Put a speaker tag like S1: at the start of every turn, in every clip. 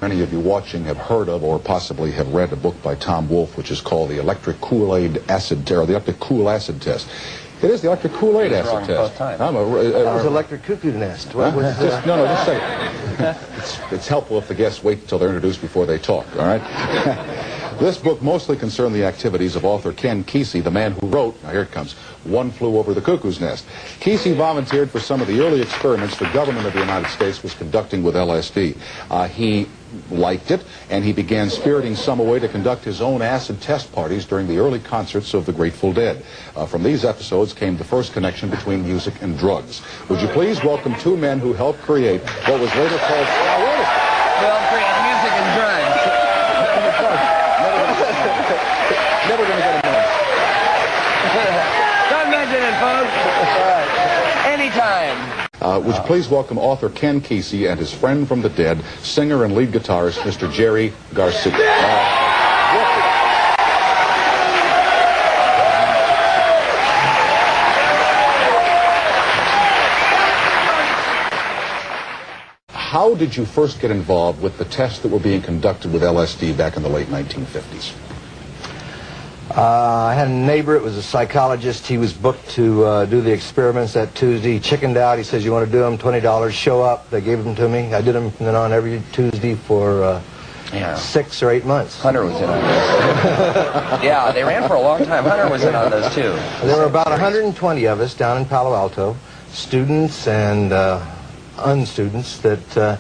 S1: many of you watching have heard of or possibly have read a book by Tom Wolfe, which is called The Electric Kool-Aid Acid Test, or The Electric Cool Acid Test. It is the Electric Kool-Aid Acid Test.
S2: That was Electric Cuckoo Nest.
S1: No, just a second. It's helpful if the guests wait until they're introduced before they talk, all right? This book mostly concerned the activities of author KenKesey, the man who wrote, now here it comes, One Flew Over the Cuckoo's Nest. Kesey volunteered for some of the early experiments the government of the United States was conducting with LSD. He liked it, and he began spiriting some away to conduct his own acid test parties during the early concerts of the Grateful Dead. From these episodes came the first connection between music and drugs. Would you please welcome two men who helped create what was later called...
S3: music and drugs.
S1: Never going to get a moment.
S3: Don't mention it, folks. Anytime.
S1: Would you please welcome author KenKesey and his friend from the dead, singer and lead guitarist, Mr. Jerry Garcia. How did you first get involved with the tests that were being conducted with LSD back in the late 1950s?
S2: I had a neighbor. It was a psychologist. He was booked to do the experiments that Tuesday. He chickened out. He says, you want to do them? $20. Show up. They gave them to me. I did them from then on every Tuesday for 6 or 8 months.
S3: Hunter was in on those. Yeah, they ran for a long time. Hunter was in on those, too.
S2: There were about 120 of us down in Palo Alto, students and unstudents that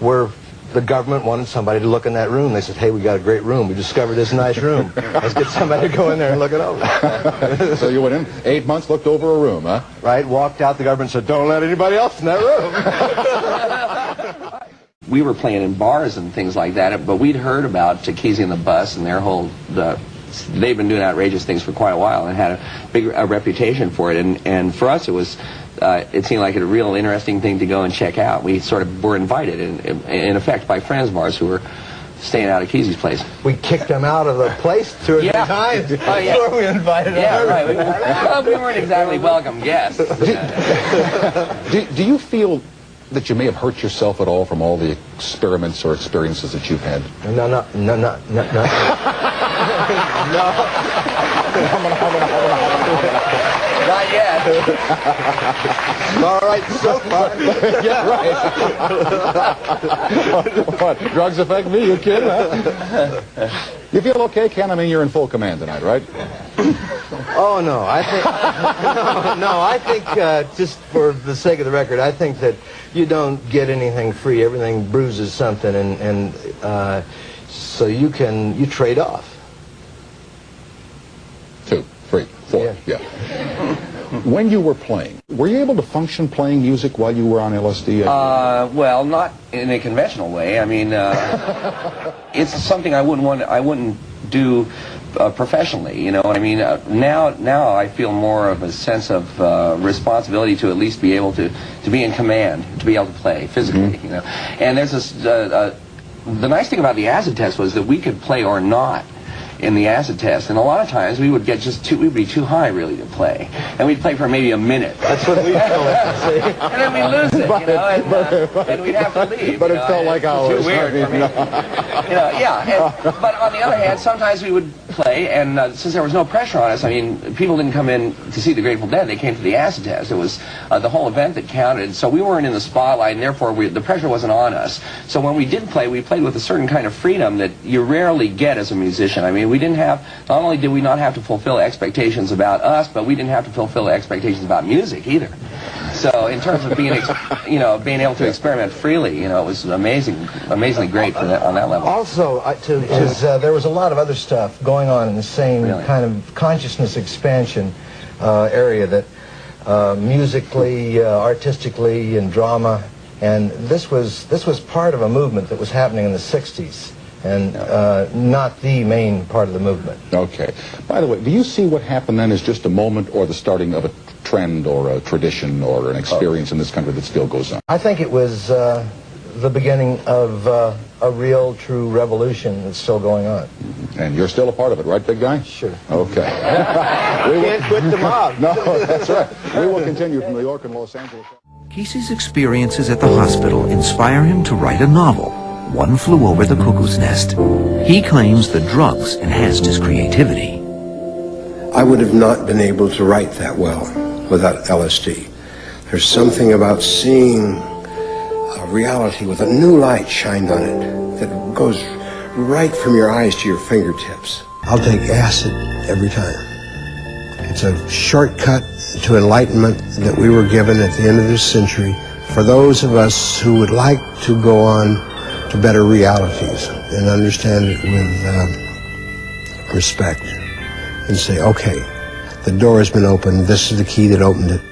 S2: were... The government wanted somebody to look in that room. They said, hey, we got a great room. We discovered this nice room. Let's get somebody to go in there and look it over.
S1: So you went in, 8 months, looked over a room, huh?
S2: Right, walked out. The government said, don't let anybody else in that room.
S3: We were playing in bars and things like that, but we'd heard about Kesey and the Bus and their whole... they've been doing outrageous things for quite a while and had a big reputation for it. And for us, it was... it seemed like a real interesting thing to go and check out. We sort of were invited, in effect, by friends of ours who were staying out at Kesey's place.
S2: We kicked them out of the place 2 or 3 times before we invited them.
S3: Yeah, right. We weren't exactly welcome guests.
S1: Do you feel that you may have hurt yourself at all from all the experiments or experiences that you've had?
S2: No.
S3: Not yet.
S2: All right, so far.
S1: Yeah, right. What, drugs affect me, you kid, huh? You feel okay, Ken? I mean, you're in full command tonight, right?
S2: Oh, no, I think... I think, just for the sake of the record, I think that you don't get anything free. Everything bruises something, and so you trade off. 2, 3, 4, yeah.
S1: When you were playing, were you able to function playing music while you were on LSD?
S3: Well, not in a conventional way. I mean, it's something I wouldn't do professionally. You know what I mean? Now I feel more of a sense of responsibility to at least be able to be in command, to be able to play physically. You know, and there's this. The nice thing about the acid test was that we could play or not in the acid test, and a lot of times we would get we'd be too high really to play, and we'd play for maybe a minute.
S2: That's what we felt like, see?
S3: And then we'd lose it, you know, and we'd have to leave.
S1: But it felt like hours.
S3: Too weird for me. You know, yeah. But on the other hand, sometimes we would play, and since there was no pressure on us, I mean, people didn't come in to see the Grateful Dead. They came to the acid test. It was the whole event that counted. So we weren't in the spotlight, and therefore the pressure wasn't on us. So when we did play, we played with a certain kind of freedom that you rarely get as a musician. I mean, we didn't have. Not only did we not have to fulfill expectations about us, but we didn't have to fulfill expectations about music either. So in terms of being, being able to experiment freely, it was amazingly great for that, on that level.
S2: Also, there was a lot of other stuff going on in the same kind of consciousness expansion area that musically, artistically, and drama, and this was part of a movement that was happening in the 60s. And not the main part of the movement.
S1: Okay. By the way, do you see what happened then as just a moment or the starting of a trend or a tradition or an experience in this country that still goes on?
S2: I think it was the beginning of a real, true revolution that's still going on.
S1: And you're still a part of it, right, big guy?
S2: Sure.
S1: Okay.
S2: We can't quit the mob.
S1: No, that's right. We will continue from New York and Los Angeles.
S4: Kesey's experiences at the hospital inspire him to write a novel. One Flew Over the Cuckoo's Nest. He claims the drugs enhanced his creativity.
S5: I would have not been able to write that well without LSD. There's something about seeing a reality with a new light shined on it that goes right from your eyes to your fingertips. I'll take acid every time. It's a shortcut to enlightenment that we were given at the end of this century for those of us who would like to go on to better realities and understand it with respect and say, okay, the door has been opened, this is the key that opened it.